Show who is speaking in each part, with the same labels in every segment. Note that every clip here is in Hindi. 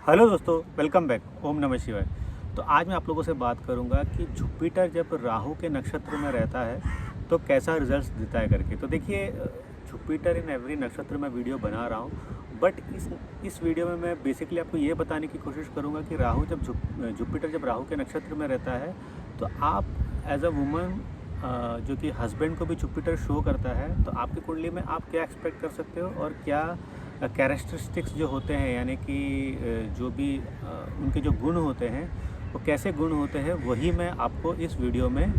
Speaker 1: हेलो दोस्तों, वेलकम बैक। ओम नमः शिवाय। तो आज मैं आप लोगों से बात करूंगा कि जुपिटर जब राहु के नक्षत्र में रहता है तो कैसा रिजल्ट्स देता है करके। तो देखिए, जुपिटर इन एवरी नक्षत्र में वीडियो बना रहा हूँ, बट इस वीडियो में मैं बेसिकली आपको ये बताने की कोशिश करूँगा कि जुपिटर जब राहु के नक्षत्र में रहता है तो आप एज अ वुमन जो कि हस्बैंड को भी जुपिटर शो करता है, तो आपकी कुंडली में आप क्या एक्सपेक्ट कर सकते हो और क्या कैरेक्टरिस्टिक्स जो होते हैं, यानी कि जो भी उनके जो गुण होते हैं वो कैसे गुण होते हैं, वही मैं आपको इस वीडियो में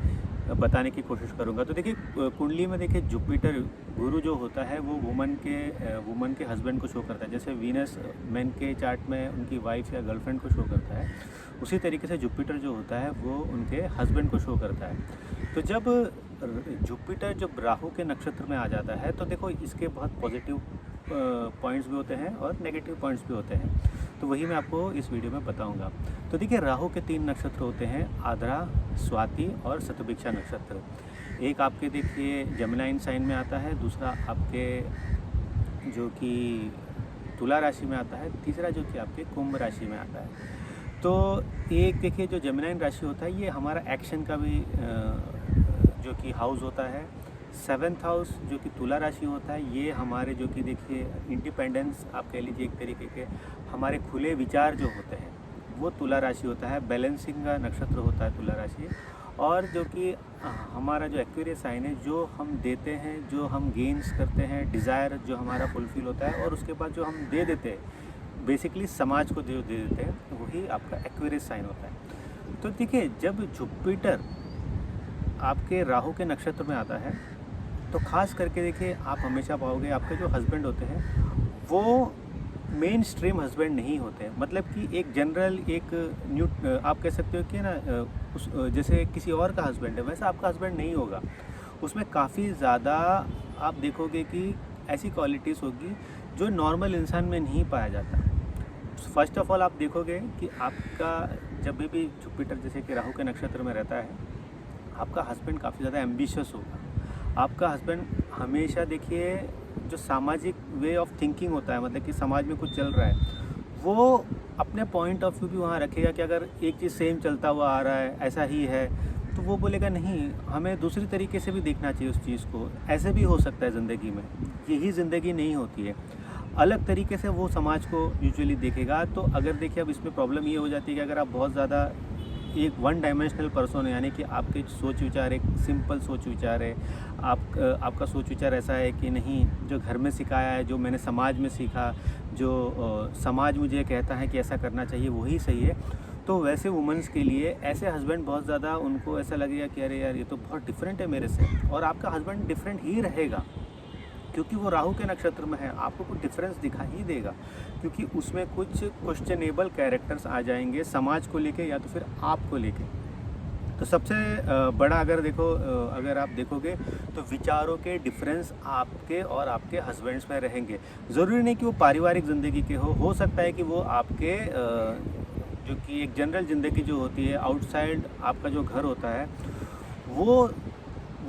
Speaker 1: बताने की कोशिश करूंगा। तो देखिए, कुंडली में देखिए जुपिटर गुरु जो होता है वो वुमन के हस्बैंड को शो करता है। जैसे वीनस मैन के चार्ट में उनकी वाइफ या गर्लफ्रेंड को शो करता है, उसी तरीके से जुपिटर जो होता है वो उनके हस्बैंड को शो करता है। तो जब जुपिटर जब राहु के नक्षत्र में आ जाता है तो देखो, इसके बहुत पॉजिटिव पॉइंट्स भी होते हैं और नेगेटिव पॉइंट्स भी होते हैं, तो वही मैं आपको इस वीडियो में बताऊंगा। तो देखिए, राहु के 3 नक्षत्र होते हैं, आद्रा, स्वाति और शतभिक्षा नक्षत्र। एक आपके देखिए जमनाइन साइन में आता है, दूसरा आपके जो कि तुला राशि में आता है, तीसरा जो कि आपके कुंभ राशि में आता है। तो एक देखिए, जो जमनाइन राशि होता है ये हमारा एक्शन का भी जो कि हाउस होता है। 7th हाउस जो कि तुला राशि होता है, ये हमारे जो कि देखिए इंडिपेंडेंस आप कह लीजिए, एक तरीके के हमारे खुले विचार जो होते हैं वो तुला राशि होता है। बैलेंसिंग का नक्षत्र होता है तुला राशि। और जो कि हमारा जो एक्वेरियस साइन है, जो हम देते हैं, जो हम गेन्स करते हैं, डिज़ायर जो हमारा फुलफिल होता है, और उसके बाद जो हम दे देते हैं बेसिकली समाज को जो दे देते हैं, वही आपका एक्वेरियस साइन होता है। तो देखिए, जब जुपिटर आपके राहु के नक्षत्र में आता है तो ख़ास करके देखिए, आप हमेशा पाओगे आपके जो हस्बैंड होते हैं वो मेन स्ट्रीम हस्बैंड नहीं होते हैं। मतलब कि एक जनरल आप कह सकते हो कि ना, जैसे किसी और का हस्बैंड है वैसा आपका हस्बैंड नहीं होगा। उसमें काफ़ी ज़्यादा आप देखोगे कि ऐसी क्वालिटीज़ होगी जो नॉर्मल इंसान में नहीं पाया जाता। फर्स्ट ऑफ ऑल आप देखोगे कि आपका जब भी जुपिटर जैसे कि राहु के नक्षत्र में रहता है, आपका हस्बैंड काफ़ी ज़्यादा एम्बिशियस होगा। आपका हस्बैंड हमेशा देखिए जो सामाजिक वे ऑफ थिंकिंग होता है, मतलब कि समाज में कुछ चल रहा है, वो अपने पॉइंट ऑफ व्यू भी वहाँ रखेगा कि अगर एक चीज़ सेम चलता हुआ आ रहा है, ऐसा ही है, तो वो बोलेगा नहीं, हमें दूसरी तरीके से भी देखना चाहिए उस चीज़ को। ऐसे भी हो सकता है ज़िंदगी में, यही ज़िंदगी नहीं होती है। अलग तरीके से वो समाज को यूजुअली देखेगा। तो अगर देखिए, अब इसमें प्रॉब्लम ये हो जाती है कि अगर आप बहुत ज़्यादा एक वन डायमेंशनल पर्सन है, यानी कि आपके सोच विचार एक सिंपल सोच विचार है, आपका सोच विचार ऐसा है कि नहीं, जो घर में सिखाया है, जो मैंने समाज में सीखा, जो समाज मुझे कहता है कि ऐसा करना चाहिए वही सही है, तो वैसे वुमेंस के लिए ऐसे हस्बैंड बहुत ज़्यादा उनको ऐसा लगेगा कि अरे यार, ये तो बहुत डिफरेंट है मेरे से। और आपका हस्बैंड डिफरेंट ही रहेगा क्योंकि वो राहु के नक्षत्र में है, आपको कुछ डिफरेंस दिखा ही देगा, क्योंकि उसमें कुछ क्वेश्चनेबल कैरेक्टर्स आ जाएंगे समाज को लेके या तो फिर आपको लेके। तो सबसे बड़ा अगर आप देखोगे तो विचारों के डिफरेंस आपके और आपके हस्बैंड्स में रहेंगे। ज़रूरी नहीं कि वो पारिवारिक ज़िंदगी के हो सकता है कि वो आपके जो कि एक जनरल ज़िंदगी जो होती है, आउटसाइड आपका जो घर होता है, वो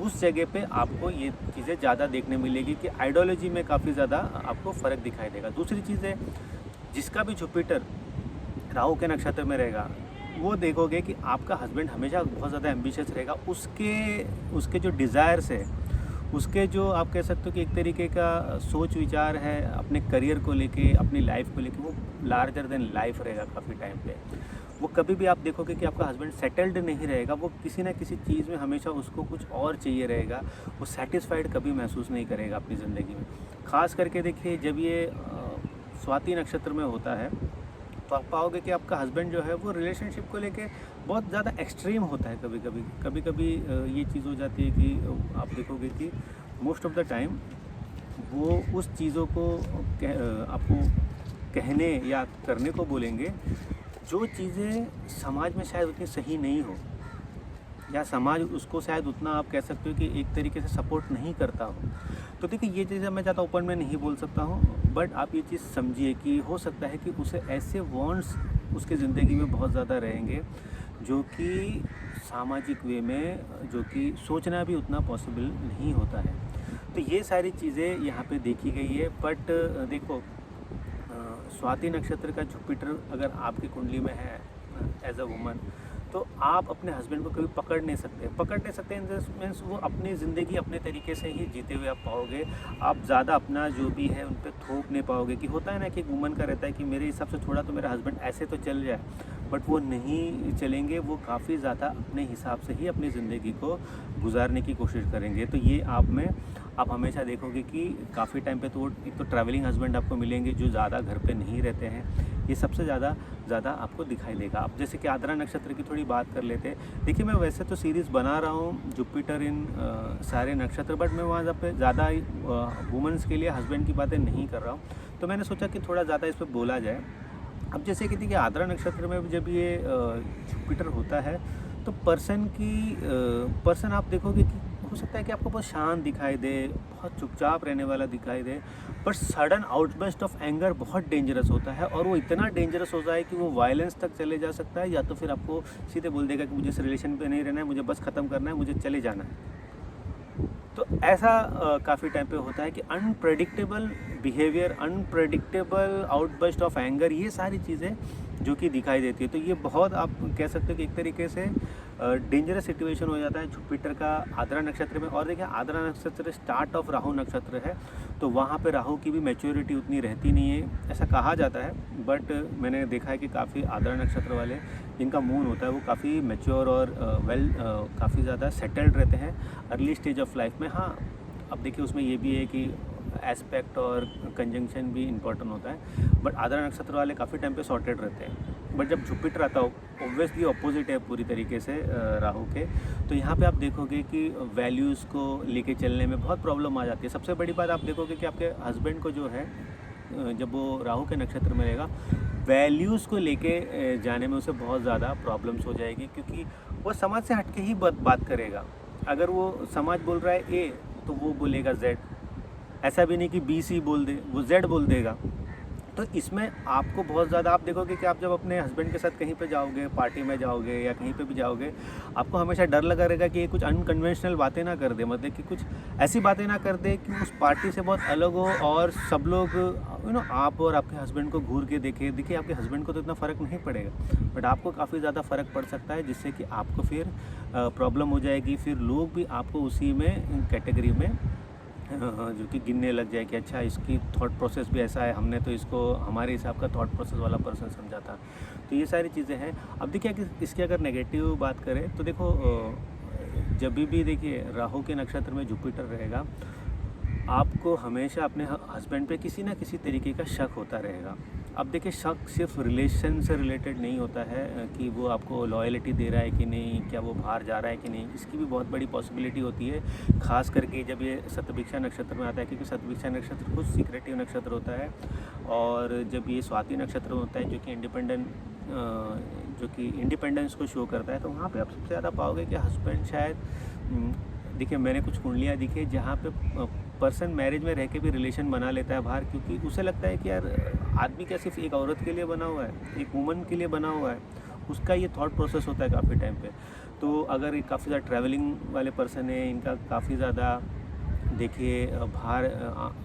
Speaker 1: उस जगह पे आपको ये चीज़ें ज़्यादा देखने मिलेगी कि आइडियोलॉजी में काफ़ी ज़्यादा आपको फ़र्क दिखाई देगा। दूसरी चीज़ है, जिसका भी जुपिटर राहु के नक्षत्र में रहेगा, वो देखोगे कि आपका हस्बैंड हमेशा बहुत ज़्यादा एम्बिशियस रहेगा। उसके जो डिज़ायर्स है, उसके जो आप कह सकते हो कि एक तरीके का सोच विचार है अपने करियर को लेके, अपनी लाइफ को लेके, वो लार्जर देन लाइफ रहेगा काफ़ी टाइम पे। वो कभी भी आप देखोगे कि आपका हस्बैंड सेटल्ड नहीं रहेगा, वो किसी ना किसी चीज़ में हमेशा उसको कुछ और चाहिए रहेगा, वो सेटिस्फाइड कभी महसूस नहीं करेगा अपनी ज़िंदगी में। ख़ास करके देखिए, जब ये स्वाति नक्षत्र में होता है तो आप पाओगे कि आपका हस्बैंड जो है वो रिलेशनशिप को लेके बहुत ज़्यादा एक्सट्रीम होता है। कभी कभी ये चीज़ हो जाती है कि आप देखोगे कि मोस्ट ऑफ द टाइम वो उस चीज़ों को आपको कहने या करने को बोलेंगे जो चीज़ें समाज में शायद उतनी सही नहीं हो, या समाज उसको शायद उतना आप कह सकते हो कि एक तरीके से सपोर्ट नहीं करता हो। तो देखिए, ये चीज़ें मैं ज़्यादा ओपन में नहीं बोल सकता हूँ, बट आप ये चीज़ समझिए कि हो सकता है कि उसे ऐसे वॉन्ट्स उसके ज़िंदगी में बहुत ज़्यादा रहेंगे जो कि सामाजिक वे में जो कि सोचना भी उतना पॉसिबल नहीं होता है। तो ये सारी चीज़ें यहाँ पे देखी गई है। बट देखो, स्वाति नक्षत्र का जुपिटर अगर आपकी कुंडली में है एज अ वुमन, तो आप अपने हस्बैंड को कभी पकड़ नहीं सकते इन दिस मीन्स वो अपनी ज़िंदगी अपने तरीके से ही जीते हुए आप पाओगे। आप ज़्यादा अपना जो भी है उन पे थोप नहीं पाओगे। कि होता है ना कि एक वुमन का रहता है कि मेरे हिसाब से थोड़ा तो मेरा हस्बैंड ऐसे तो चल जाए, बट वो नहीं चलेंगे। वो काफ़ी ज़्यादा अपने हिसाब से ही अपनी ज़िंदगी को गुजारने की कोशिश करेंगे। तो ये आप हमेशा देखोगे कि काफ़ी टाइम पे तो एक तो ट्रैवलिंग हस्बैंड आपको मिलेंगे जो ज़्यादा घर पे नहीं रहते हैं। ये सबसे ज़्यादा आपको दिखाई देगा। अब जैसे कि आद्रा नक्षत्र की थोड़ी बात कर लेते हैं। देखिए, मैं वैसे तो सीरीज़ बना रहा हूँ जुपिटर इन सारे नक्षत्र, बट मैं वहाँ पे ज़्यादा वुमेंस के लिए हस्बैंड की बातें नहीं कर रहा हूँ। तो मैंने सोचा कि थोड़ा ज़्यादा इस पर बोला जाए। अब जैसे कि देखिए, आद्रा नक्षत्र में जब ये जुपिटर होता है तो पर्सन आप देखोगे कि हो सकता है कि आपको बहुत शांत दिखाई दे, बहुत चुपचाप रहने वाला दिखाई दे, पर सडन आउटबर्स्ट ऑफ एंगर बहुत डेंजरस होता है। और वो इतना डेंजरस होता है कि वो वायलेंस तक चले जा सकता है, या तो फिर आपको सीधे बोल देगा कि मुझे इस रिलेशन पे नहीं रहना है, मुझे बस ख़त्म करना है, मुझे चले जाना है। तो ऐसा काफ़ी टाइम पे होता है कि unpredictable behaviour, unpredictable outburst of anger, ये सारी चीज़ें जो कि दिखाई देती है। तो ये बहुत आप कह सकते हो कि एक तरीके से डेंजरस सिचुएशन हो जाता है जुपिटर का आद्रा नक्षत्र में। और देखिए, आद्रा नक्षत्र स्टार्ट ऑफ राहु नक्षत्र है, तो वहाँ पे राहु की भी मैच्योरिटी उतनी रहती नहीं है, ऐसा कहा जाता है। बट मैंने देखा है कि काफ़ी आद्रा नक्षत्र वाले जिनका मून होता है वो काफ़ी मैच्योर और काफ़ी ज़्यादा सेटल्ड रहते हैं अर्ली स्टेज ऑफ लाइफ में। हाँ, अब देखिए, उसमें ये भी है कि एस्पेक्ट और कंजंक्शन भी इम्पोर्टेंट होता है, बट आद्रा नक्षत्र वाले काफ़ी टाइम पे सॉर्टेड रहते हैं। बट जब जुपिटर आता हो, ऑब्वियसली अपोजिट है पूरी तरीके से राहु के। तो यहाँ पे आप देखोगे कि वैल्यूज़ को लेके चलने में बहुत प्रॉब्लम आ जाती है। सबसे बड़ी बात आप देखोगे कि आपके हस्बैंड को जो है जब वो राहु के नक्षत्र में रहेगा, वैल्यूज़ को लेके जाने में उसे बहुत ज़्यादा प्रॉब्लम्स हो जाएगी, क्योंकि वो समाज से हट के ही बात करेगा। अगर वो समाज बोल रहा है ए, तो वो बोलेगा जेड। ऐसा भी नहीं कि बी सी बोल दे, वो जेड बोल देगा। तो इसमें आपको बहुत ज़्यादा, आप देखोगे कि आप जब अपने हस्बैंड के साथ कहीं पे जाओगे, पार्टी में जाओगे या कहीं पे भी जाओगे, आपको हमेशा डर लगा रहेगा कि ये कुछ अनकन्वेंशनल बातें ना कर दे, मतलब कि कुछ ऐसी बातें ना कर दे कि उस पार्टी से बहुत अलग हो और सब लोग आप और आपके हस्बैंड को घूर के देखे। देखिए, आपके हस्बैंड को तो इतना फ़र्क नहीं पड़ेगा, बट आपको काफ़ी ज़्यादा फ़र्क पड़ सकता है, जिससे कि आपको फिर प्रॉब्लम हो जाएगी। फिर लोग भी आपको उसी में कैटेगरी में जो कि गिनने लग जाए कि अच्छा, इसकी थॉट प्रोसेस भी ऐसा है, हमने तो इसको हमारे हिसाब का थॉट प्रोसेस वाला पर्सन समझा था। तो ये सारी चीज़ें हैं। अब देखिए कि इसकी अगर नेगेटिव बात करें तो देखो, जब भी देखिए राहु के नक्षत्र में जुपिटर रहेगा, आपको हमेशा अपने हस्बैंड पे किसी ना किसी तरीके का शक होता रहेगा। अब देखिए, शक सिर्फ रिलेशन से रिलेटेड नहीं होता है कि वो आपको लॉयल्टी दे रहा है कि नहीं, क्या वो बाहर जा रहा है कि नहीं, इसकी भी बहुत बड़ी पॉसिबिलिटी होती है। खास करके जब ये शतभिक्षा नक्षत्र में आता है, क्योंकि शतभिक्षा नक्षत्र कुछ सीक्रेटिव नक्षत्र होता है। और जब ये स्वाति नक्षत्र होता है जो कि इंडिपेंडेंस को शो करता है, तो वहाँ पे आप सबसे ज़्यादा पाओगे कि हस्बैंड शायद देखिए, मैंने कुछ कुंडलियाँ दिखे जहाँ पे पर्सन मैरिज में रह के भी रिलेशन बना लेता है बाहर, क्योंकि उसे लगता है कि यार आदमी क्या सिर्फ एक औरत के लिए बना हुआ है, एक वुमन के लिए बना हुआ है। उसका ये थॉट प्रोसेस होता है काफ़ी टाइम पे। तो अगर ये काफ़ी ज़्यादा ट्रैवलिंग वाले पर्सन है, इनका काफ़ी ज़्यादा देखिए बाहर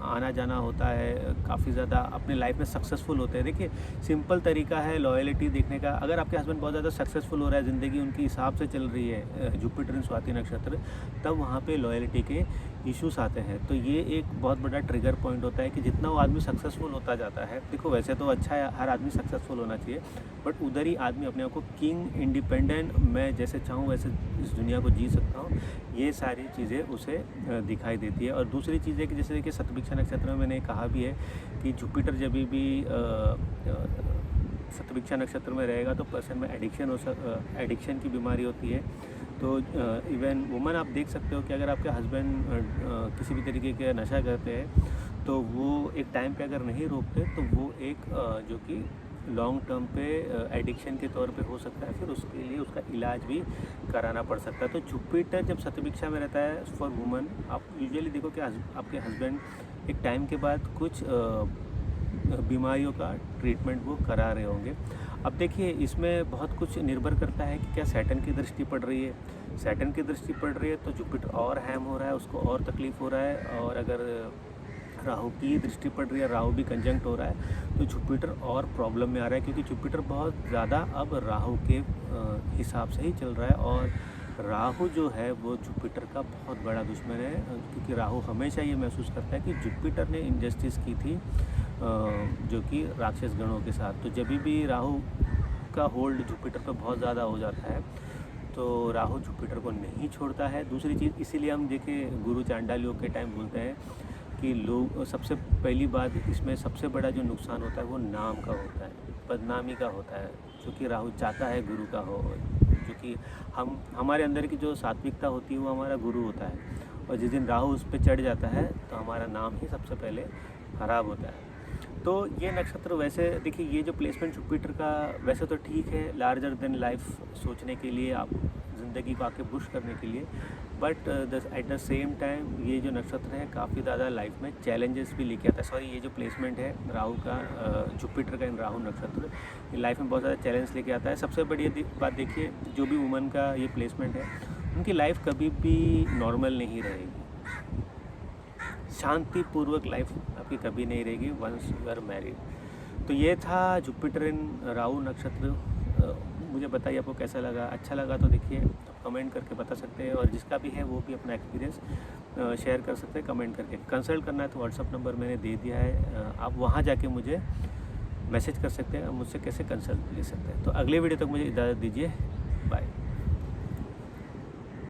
Speaker 1: आना जाना होता है, काफ़ी ज़्यादा अपने लाइफ में सक्सेसफुल होते हैं। देखिए, सिंपल तरीका है लॉयल्टी देखने का। अगर आपके हस्बैंड बहुत ज़्यादा सक्सेसफुल हो रहा है, ज़िंदगी उनकी हिसाब से चल रही है, जुपिटर इन स्वाति नक्षत्र, तब वहाँ पे लॉयल्टी के इश्यूज आते हैं। तो ये एक बहुत बड़ा ट्रिगर पॉइंट होता है कि जितना वो आदमी सक्सेसफुल होता जाता है, देखो वैसे तो अच्छा है, हर आदमी सक्सेसफुल होना चाहिए, बट उधर ही आदमी अपने आप को किंग, इंडिपेंडेंट, मैं जैसे चाहूँ वैसे इस दुनिया को जी सकता हूँ, ये सारी चीज़ें उसे दिखाई देती है। और दूसरी चीज़ है कि जैसे कि शतभिक्षा नक्षत्र में मैंने कहा भी है कि जुपिटर जब भी शतभिक्षा नक्षत्र में रहेगा तो पर्सन में एडिक्शन की बीमारी होती है। तो इवन वुमन आप देख सकते हो कि अगर आपके हस्बैंड किसी भी तरीके का नशा करते हैं, तो वो एक टाइम पे अगर नहीं रोकते तो वो एक जो कि लॉन्ग टर्म पे एडिक्शन के तौर पे हो सकता है, फिर उसके लिए उसका इलाज भी कराना पड़ सकता है। तो जुपिटर जब शतभिक्षा में रहता है फॉर वुमन, आप यूजुअली देखो कि आपके हस्बैंड एक टाइम के बाद कुछ बीमारियों का ट्रीटमेंट वो करा रहे होंगे। अब देखिए, इसमें बहुत कुछ निर्भर करता है कि क्या सैटर्न की दृष्टि पड़ रही है। सैटर्न की दृष्टि पड़ रही है तो जुपिटर और हैम हो रहा है, उसको और तकलीफ़ हो रहा है। और अगर राहु की दृष्टि पड़ रही है, राहु भी कंजंक्ट हो रहा है, तो जुपिटर और प्रॉब्लम में आ रहा है, क्योंकि जुपिटर बहुत ज़्यादा अब राहु के हिसाब से ही चल रहा है। और राहु जो है वो जुपिटर का बहुत बड़ा दुश्मन है, क्योंकि राहु हमेशा ये महसूस करता है कि जुपिटर ने इनजस्टिस की थी जो कि राक्षस गणों के साथ। तो जब भी राहु का होल्ड जुपिटर पर बहुत ज़्यादा हो जाता है तो राहु जुपिटर को नहीं छोड़ता है। दूसरी चीज़, इसीलिए हम देखें गुरु चांडाल योग के टाइम बोलते हैं कि लोग, सबसे पहली बात इसमें सबसे बड़ा जो नुकसान होता है वो नाम का होता है, बदनामी का होता है, क्योंकि राहु चाहता है गुरु का हो, क्योंकि हमारे अंदर की जो सात्विकता होती है वो हमारा गुरु होता है, और जिस दिन राहु उस पर चढ़ जाता है तो हमारा नाम ही सबसे पहले खराब होता है। तो ये नक्षत्र, वैसे देखिए ये जो प्लेसमेंट जुपिटर का वैसे तो ठीक है, लार्जर देन लाइफ सोचने के लिए, आप ज़िंदगी को आके पुश करने के लिए, but at the same time ये जो नक्षत्र है काफ़ी ज़्यादा लाइफ में चैलेंजेस भी लेके आता है। सॉरी, ये जो प्लेसमेंट है राहु का, जुपिटर का इन राहु नक्षत्र, ये लाइफ में बहुत ज़्यादा चैलेंज लेके आता है। सबसे बड़ी बात देखिए, जो भी वुमन का ये प्लेसमेंट है उनकी लाइफ कभी भी नॉर्मल नहीं रहेगी, शांतिपूर्वक लाइफ आपकी कभी नहीं रहेगी वंस यू आर मैरिड। तो ये था जुपिटर इन राहु नक्षत्र। मुझे बताइए आपको कैसा लगा। अच्छा लगा तो देखिए आप कमेंट करके बता सकते हैं, और जिसका भी है वो भी अपना एक्सपीरियंस शेयर कर सकते हैं कमेंट करके। कंसल्ट करना है तो व्हाट्सअप नंबर मैंने दे दिया है, आप वहाँ जाके मुझे मैसेज कर सकते हैं, मुझसे कैसे कंसल्ट ले सकते हैं। तो अगले वीडियो तक मुझे इजाज़त दीजिए, बाय।